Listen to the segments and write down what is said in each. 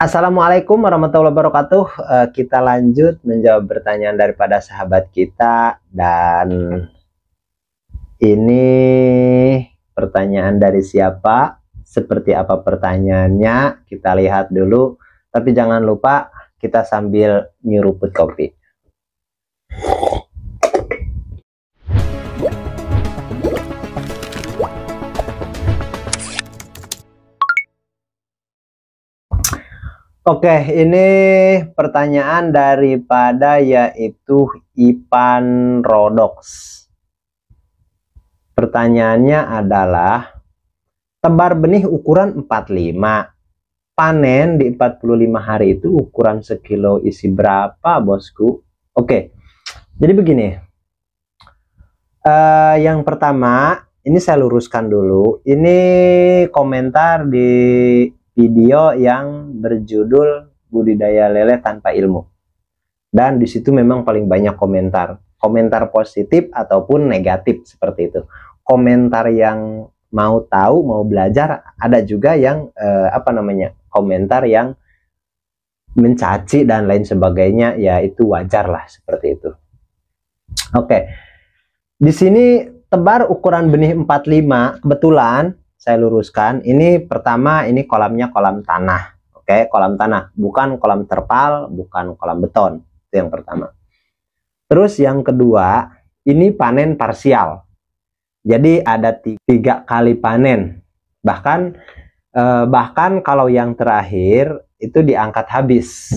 Assalamualaikum warahmatullahi wabarakatuh. Kita lanjut menjawab pertanyaan daripada sahabat kita, dan ini pertanyaan dari siapa? Seperti apa pertanyaannya? Kita lihat dulu. Tapi jangan lupa kita sambil nyuruput kopi. Oke, ini pertanyaan daripada yaitu Ipan Rodox. Pertanyaannya adalah, tebar benih ukuran 45, panen di 45 hari itu ukuran sekilo isi berapa, bosku? Oke, jadi begini. Yang pertama, ini saya luruskan dulu. Ini komentar di video yang berjudul budidaya lele tanpa ilmu, dan disitu memang paling banyak komentar positif ataupun negatif seperti itu. Komentar yang mau tahu, mau belajar, ada juga yang komentar yang mencaci dan lain sebagainya, ya itu wajar lah seperti itu. Oke, di sini tebar ukuran benih 45, kebetulan saya luruskan, ini pertama, ini kolamnya kolam tanah. Oke, kolam tanah, bukan kolam terpal, bukan kolam beton. Itu yang pertama. Terus yang kedua, ini panen parsial. Jadi ada 3 kali panen. Bahkan kalau yang terakhir itu diangkat habis.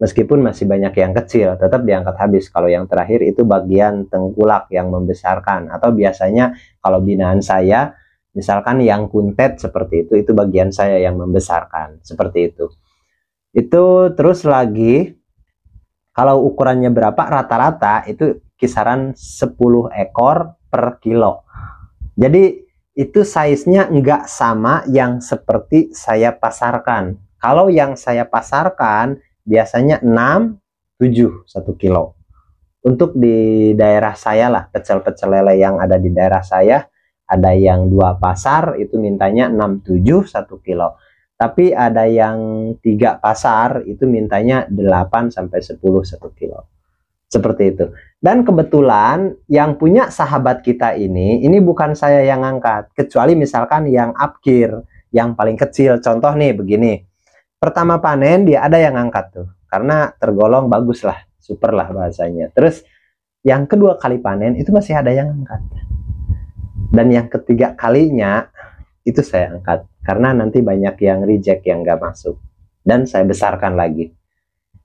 Meskipun masih banyak yang kecil, tetap diangkat habis. Kalau yang terakhir itu bagian tengkulak yang membesarkan. Atau biasanya kalau binaan saya, misalkan yang kuntet seperti itu bagian saya yang membesarkan, seperti itu. Itu terus lagi, kalau ukurannya berapa, rata-rata itu kisaran 10 ekor per kilo. Jadi itu size-nya enggak sama yang seperti saya pasarkan. Kalau yang saya pasarkan biasanya 6, 7 1 kilo. Untuk di daerah saya lah, pecel-pecel lele yang ada di daerah saya, ada yang 2 pasar itu mintanya 6-7 1 kilo. Tapi ada yang 3 pasar itu mintanya 8-10 1 kilo. Seperti itu. Dan kebetulan yang punya sahabat kita ini bukan saya yang angkat. Kecuali misalkan yang upkir, yang paling kecil. Contoh nih begini. Pertama panen dia ada yang angkat tuh. Karena tergolong bagus lah. Super lah bahasanya. Terus yang kedua kali panen itu masih ada yang angkat. Dan yang ketiga kalinya itu saya angkat, karena nanti banyak yang reject, yang nggak masuk, dan saya besarkan lagi.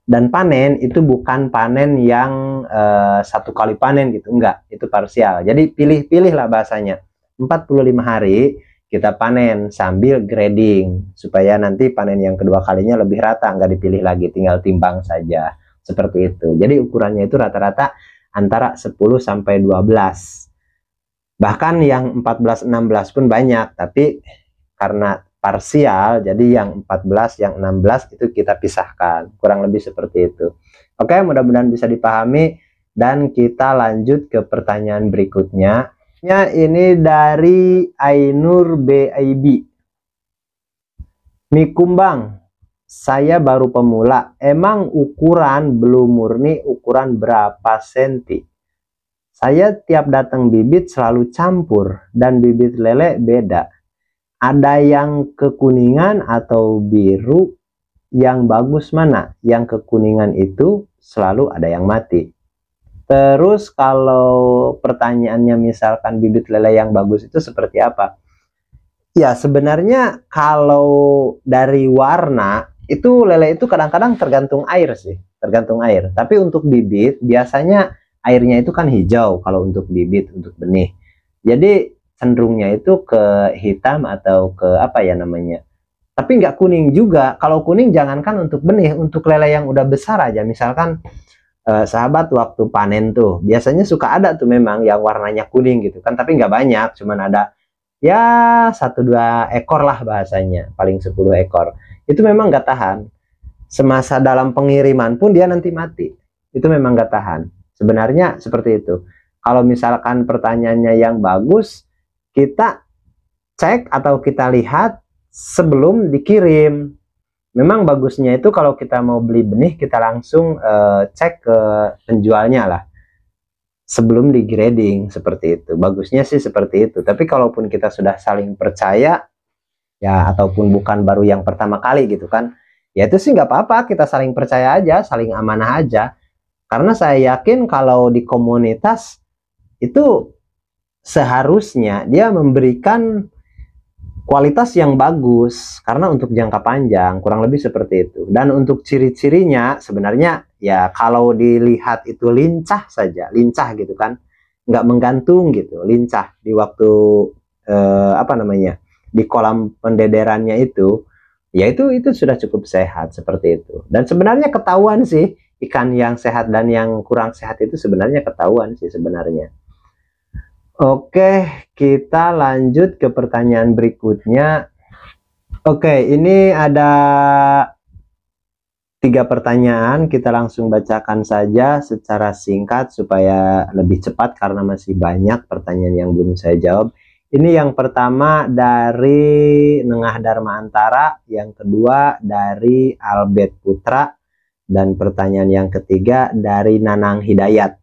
Dan panen itu bukan panen yang 1 kali panen gitu, enggak, itu parsial. Jadi pilih-pilih lah bahasanya. 45 hari kita panen sambil grading, supaya nanti panen yang kedua kalinya lebih rata, nggak dipilih lagi, tinggal timbang saja. Seperti itu. Jadi ukurannya itu rata-rata antara 10-12. Bahkan yang 14-16 pun banyak, tapi karena parsial, jadi yang 14, yang 16 itu kita pisahkan. Kurang lebih seperti itu. Oke, mudah-mudahan bisa dipahami, dan kita lanjut ke pertanyaan berikutnya. Ini dari Ainur BIB. Mikumbang, saya baru pemula. Emang ukuran belum murni ukuran berapa senti? Saya tiap datang bibit selalu campur, dan bibit lele beda. Ada yang kekuningan atau biru, yang bagus mana? Yang kekuningan itu selalu ada yang mati. Terus kalau pertanyaannya misalkan bibit lele yang bagus itu seperti apa? Ya sebenarnya kalau dari warna, itu lele itu kadang-kadang tergantung air sih. Tergantung air. Tapi untuk bibit biasanya airnya itu kan hijau kalau untuk bibit, untuk benih. Jadi cenderungnya itu ke hitam atau ke apa ya namanya. Tapi nggak kuning juga. Kalau kuning jangankan untuk benih, untuk lele yang udah besar aja. Misalkan sahabat waktu panen tuh, biasanya suka ada tuh memang yang warnanya kuning gitu kan. Tapi nggak banyak, cuman ada ya 1-2 ekor lah bahasanya. Paling 10 ekor. Itu memang nggak tahan. Semasa dalam pengiriman pun dia nanti mati. Itu memang nggak tahan. Sebenarnya seperti itu. Kalau misalkan pertanyaannya yang bagus, kita cek atau kita lihat sebelum dikirim. memang bagusnya itu kalau kita mau beli benih kita langsung cek ke penjualnya lah sebelum di grading, seperti itu. Bagusnya sih seperti itu. Tapi kalaupun kita sudah saling percaya ya, ataupun bukan baru yang pertama kali gitu kan, ya itu sih nggak apa-apa, kita saling percaya aja, saling amanah aja. Karena saya yakin kalau di komunitas itu seharusnya dia memberikan kualitas yang bagus karena untuk jangka panjang, kurang lebih seperti itu. Dan untuk ciri-cirinya sebenarnya ya kalau dilihat itu lincah saja, lincah gitu kan, nggak menggantung gitu, lincah di waktu apa namanya, di kolam pendederannya itu, ya itu sudah cukup sehat seperti itu. Dan sebenarnya ketahuan sih ikan yang sehat dan yang kurang sehat itu sebenarnya ketahuan sih sebenarnya. Oke, kita lanjut ke pertanyaan berikutnya. Oke, ini ada 3 pertanyaan, kita langsung bacakan saja secara singkat supaya lebih cepat karena masih banyak pertanyaan yang belum saya jawab. Ini yang pertama dari Nengah Dharma Antara, yang kedua dari Albert Putra, dan pertanyaan yang ketiga dari Nanang Hidayat.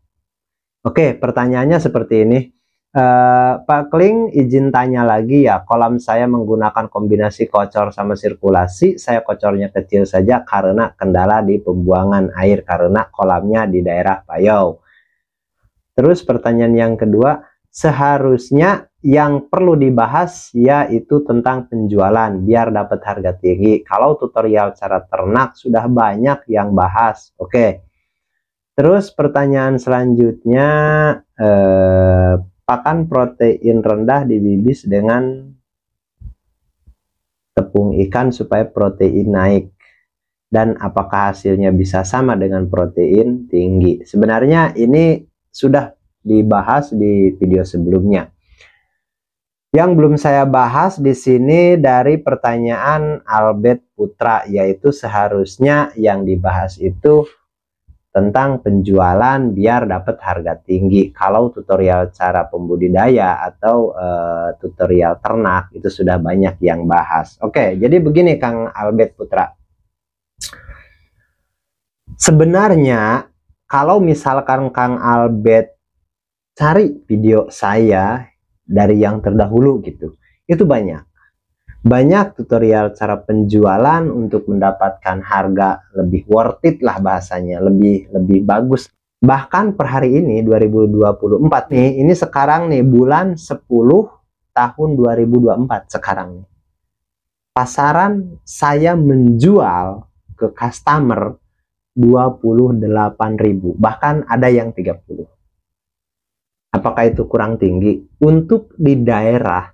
Oke, pertanyaannya seperti ini. Pak Kling, izin tanya lagi ya, kolam saya menggunakan kombinasi kocor sama sirkulasi. Saya kocornya kecil saja karena kendala di pembuangan air karena kolamnya di daerah Payau. Terus pertanyaan yang kedua, seharusnya yang perlu dibahas yaitu tentang penjualan biar dapat harga tinggi. Kalau tutorial cara ternak sudah banyak yang bahas. Oke. Terus pertanyaan selanjutnya, pakan protein rendah dibibis dengan tepung ikan supaya protein naik, dan apakah hasilnya bisa sama dengan protein tinggi? Sebenarnya ini sudah dibahas di video sebelumnya. Yang belum saya bahas di sini dari pertanyaan Albert Putra, yaitu seharusnya yang dibahas itu tentang penjualan biar dapat harga tinggi. Kalau tutorial cara pembudidaya atau tutorial ternak itu sudah banyak yang bahas. Oke, jadi begini Kang Albert Putra. Sebenarnya kalau misalkan Kang Albert cari video saya dari yang terdahulu gitu, itu banyak tutorial cara penjualan untuk mendapatkan harga lebih worth it lah bahasanya, lebih bagus. Bahkan per hari ini 2024 nih, ini sekarang nih bulan 10 tahun 2024 sekarang nih. Pasaran saya menjual ke customer 28.000, bahkan ada yang 30. Apakah itu kurang tinggi? Untuk di daerah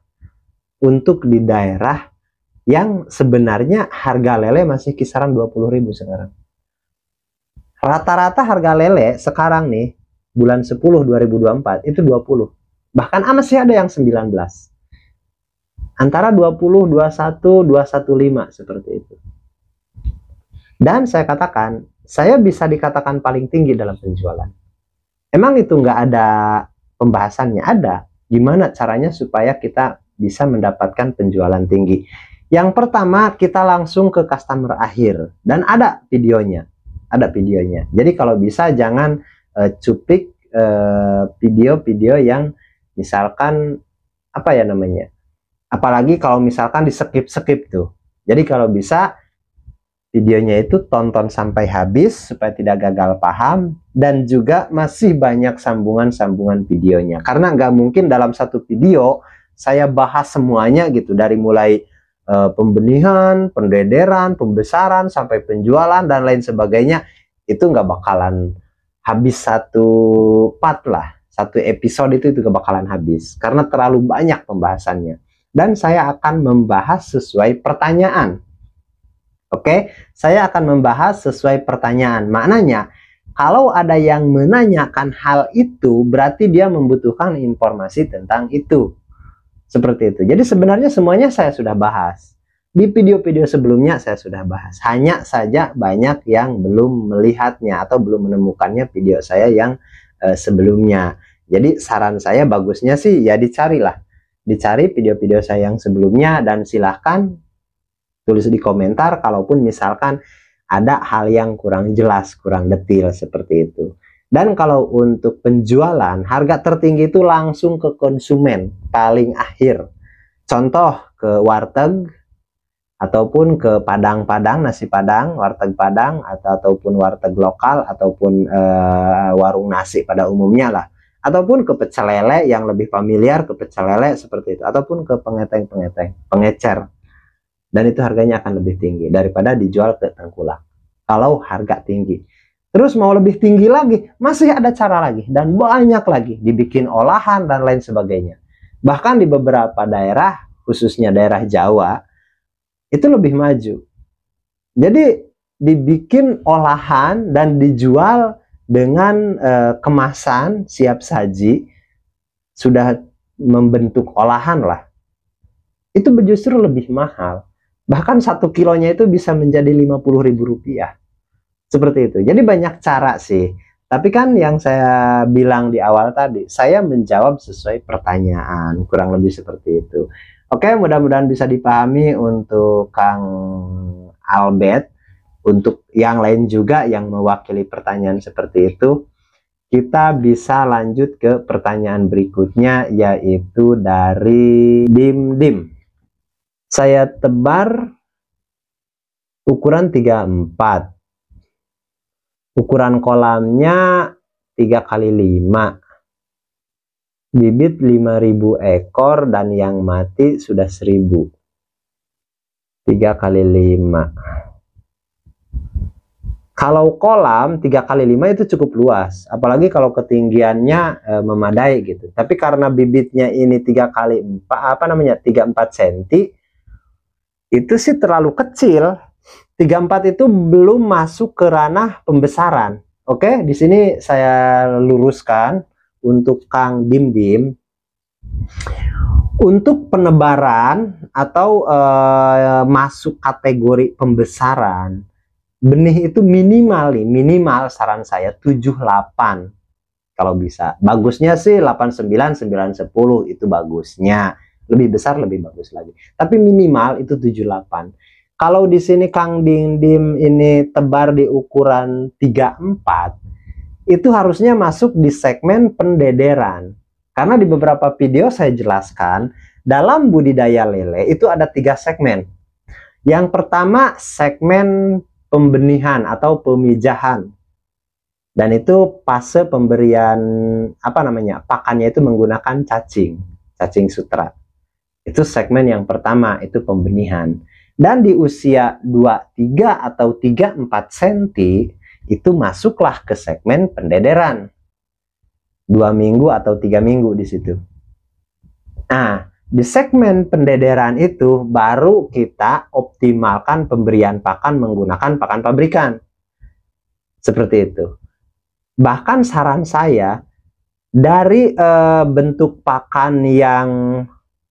yang sebenarnya harga lele masih kisaran 20.000 sekarang. Rata-rata harga lele sekarang nih bulan 10 2024 itu 20. Bahkan masih ada yang 19. Antara 20, 21, 215 seperti itu. Dan saya katakan, saya bisa dikatakan paling tinggi dalam penjualan. Emang itu nggak ada pembahasannya? Ada. Gimana caranya supaya kita bisa mendapatkan penjualan tinggi? Yang pertama, kita langsung ke customer akhir dan ada videonya. Jadi kalau bisa jangan cuplik video-video yang misalkan apa ya namanya? Apalagi kalau misalkan di skip tuh. Jadi kalau bisa videonya itu tonton sampai habis supaya tidak gagal paham, dan juga masih banyak sambungan-sambungan videonya. Karena nggak mungkin dalam satu video saya bahas semuanya gitu, dari mulai pembenihan, pendederan, pembesaran, sampai penjualan dan lain sebagainya. Itu nggak bakalan habis satu part lah, satu episode itu nggak bakalan habis karena terlalu banyak pembahasannya. Dan saya akan membahas sesuai pertanyaan. Oke, saya akan membahas sesuai pertanyaan. Maknanya kalau ada yang menanyakan hal itu, berarti dia membutuhkan informasi tentang itu. Seperti itu. Jadi sebenarnya semuanya saya sudah bahas. Di video-video sebelumnya saya sudah bahas. Hanya saja banyak yang belum melihatnya atau belum menemukannya video saya yang sebelumnya. Jadi saran saya bagusnya sih ya dicari video-video saya yang sebelumnya, dan silahkan tulis di komentar kalaupun misalkan ada hal yang kurang jelas, kurang detail seperti itu. Dan kalau untuk penjualan, harga tertinggi itu langsung ke konsumen paling akhir. Contoh ke warteg ataupun ke padang-padang, nasi padang, warteg padang, ataupun warteg lokal, ataupun warung nasi pada umumnya lah. Ataupun ke pecel lele yang lebih familiar, ke pecel lele seperti itu. Ataupun ke pengeteng-pengeteng, pengecer. Dan itu harganya akan lebih tinggi daripada dijual ke tengkulak. Kalau harga tinggi. Terus mau lebih tinggi lagi, masih ada cara lagi. Dan banyak lagi, dibikin olahan dan lain sebagainya. Bahkan di beberapa daerah, khususnya daerah Jawa, itu lebih maju. Jadi dibikin olahan dan dijual dengan kemasan siap saji, sudah membentuk olahan lah. Itu justru lebih mahal. Bahkan 1 kilonya itu bisa menjadi Rp50.000. Seperti itu. Jadi banyak cara sih. Tapi kan yang saya bilang di awal tadi, saya menjawab sesuai pertanyaan. Kurang lebih seperti itu. Oke, mudah-mudahan bisa dipahami untuk Kang Albert. Untuk yang lain juga yang mewakili pertanyaan seperti itu, kita bisa lanjut ke pertanyaan berikutnya, yaitu dari Dim. Saya tebar ukuran 34. Ukuran kolamnya 3x5. Bibit 5.000 ekor dan yang mati sudah 1.000. 3x5. Kalau kolam 3x5 itu cukup luas, apalagi kalau ketinggiannya memadai gitu. Tapi karena bibitnya ini 3x4 34 cm, itu sih terlalu kecil. 34 itu belum masuk ke ranah pembesaran. Oke, di sini saya luruskan untuk Kang Dim. Untuk penebaran atau masuk kategori pembesaran, benih itu minimal saran saya 78 kalau bisa. Bagusnya sih 89, 9, 10 itu bagusnya. Lebih besar lebih bagus lagi. Tapi minimal itu 78. Kalau di sini Kang Dim ini tebar di ukuran 34, itu harusnya masuk di segmen pendederan. Karena di beberapa video saya jelaskan, dalam budidaya lele itu ada 3 segmen. Yang pertama segmen pembenihan atau pemijahan. Dan itu fase pemberian pakannya itu menggunakan cacing sutra. Itu segmen yang pertama, itu pembenihan. Dan di usia 23 atau 34 cm itu masuklah ke segmen pendederan. 2 minggu atau 3 minggu di situ. Nah, di segmen pendederan itu baru kita optimalkan pemberian pakan menggunakan pakan pabrikan. Seperti itu. Bahkan saran saya, dari bentuk pakan yang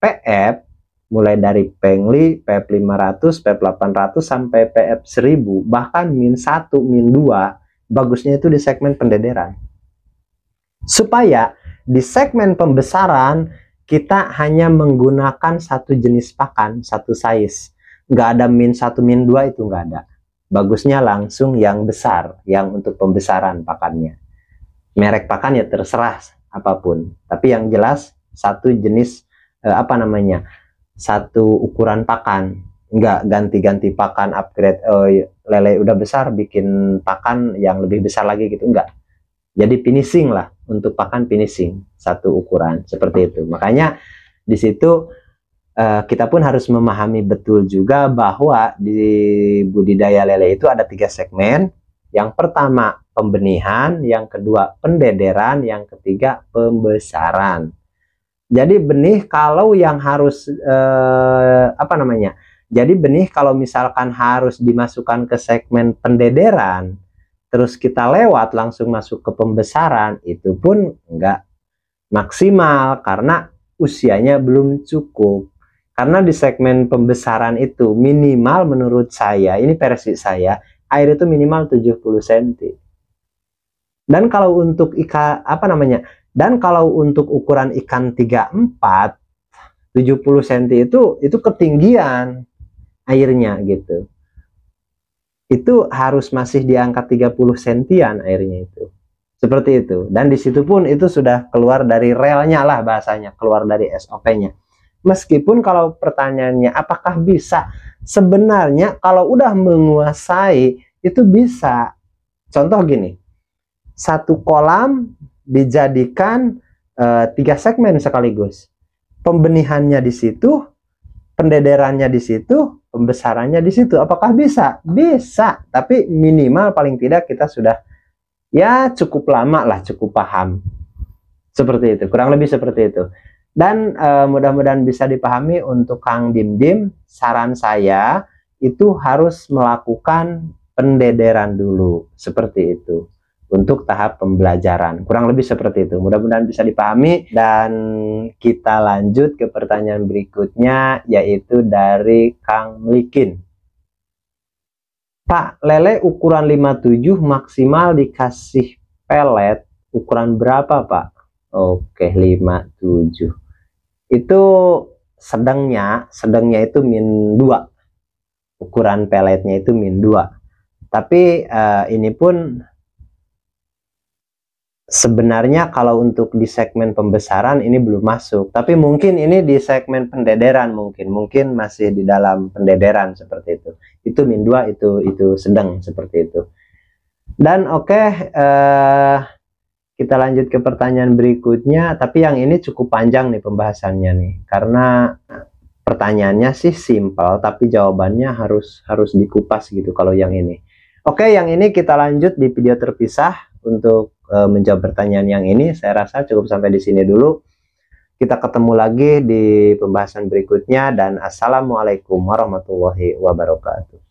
PF, mulai dari Pengli, PF 500, PF 800 sampai PF 1000, bahkan min 1, min 2, bagusnya itu di segmen pendederan. Supaya di segmen pembesaran kita hanya menggunakan satu jenis pakan, satu size. Nggak ada min 1, min 2 itu nggak ada. Bagusnya langsung yang besar, yang untuk pembesaran pakannya. Merek pakan ya terserah apapun. Tapi yang jelas satu jenis satu ukuran pakan, nggak ganti-ganti pakan, upgrade lele udah besar bikin pakan yang lebih besar lagi gitu, enggak. Jadi finishing lah, untuk pakan finishing satu ukuran seperti itu. Makanya di situ kita pun harus memahami betul juga bahwa di budidaya lele itu ada 3 segmen. Yang pertama pembenihan, yang kedua pendederan, yang ketiga pembesaran. Jadi benih kalau yang harus jadi benih kalau misalkan harus dimasukkan ke segmen pendederan, terus kita lewat langsung masuk ke pembesaran, itu pun enggak maksimal karena usianya belum cukup. Karena di segmen pembesaran itu minimal menurut saya, ini versi saya, air itu minimal 70 cm. Dan kalau untuk dan kalau untuk ukuran ikan 34, 70 cm itu ketinggian. airnya gitu. Itu harus masih di angka 30 sentian airnya itu. Seperti itu. Dan di situ pun itu sudah keluar dari relnya lah bahasanya, keluar dari SOP-nya. Meskipun kalau pertanyaannya apakah bisa, sebenarnya kalau udah menguasai itu bisa. Contoh gini, satu kolam dijadikan 3 segmen sekaligus. Pembenihannya di situ, pendederannya di situ, pembesarannya di situ. Apakah bisa? Bisa, tapi minimal paling tidak kita sudah ya cukup lama lah, cukup paham. Seperti itu, kurang lebih seperti itu. Dan mudah-mudahan bisa dipahami untuk Kang Dim-Dim. Saran saya itu harus melakukan pendederan dulu, seperti itu untuk tahap pembelajaran. Kurang lebih seperti itu. Mudah-mudahan bisa dipahami dan kita lanjut ke pertanyaan berikutnya, yaitu dari Kang Likin. Pak, lele ukuran 57 maksimal dikasih pelet ukuran berapa, Pak? Oke, 57. Itu sedangnya itu min 2. Ukuran peletnya itu min 2. Tapi ini pun sebenarnya kalau untuk di segmen pembesaran ini belum masuk, tapi mungkin ini di segmen pendederan, mungkin masih di dalam pendederan seperti itu. Itu min 2, itu sedang seperti itu. Dan oke, kita lanjut ke pertanyaan berikutnya, tapi yang ini cukup panjang nih pembahasannya nih, karena pertanyaannya sih simpel, tapi jawabannya harus dikupas gitu kalau yang ini. Oke, yang ini kita lanjut di video terpisah untuk menjawab pertanyaan yang ini. Saya rasa cukup sampai di sini dulu. Kita ketemu lagi di pembahasan berikutnya dan assalamualaikum warahmatullahi wabarakatuh.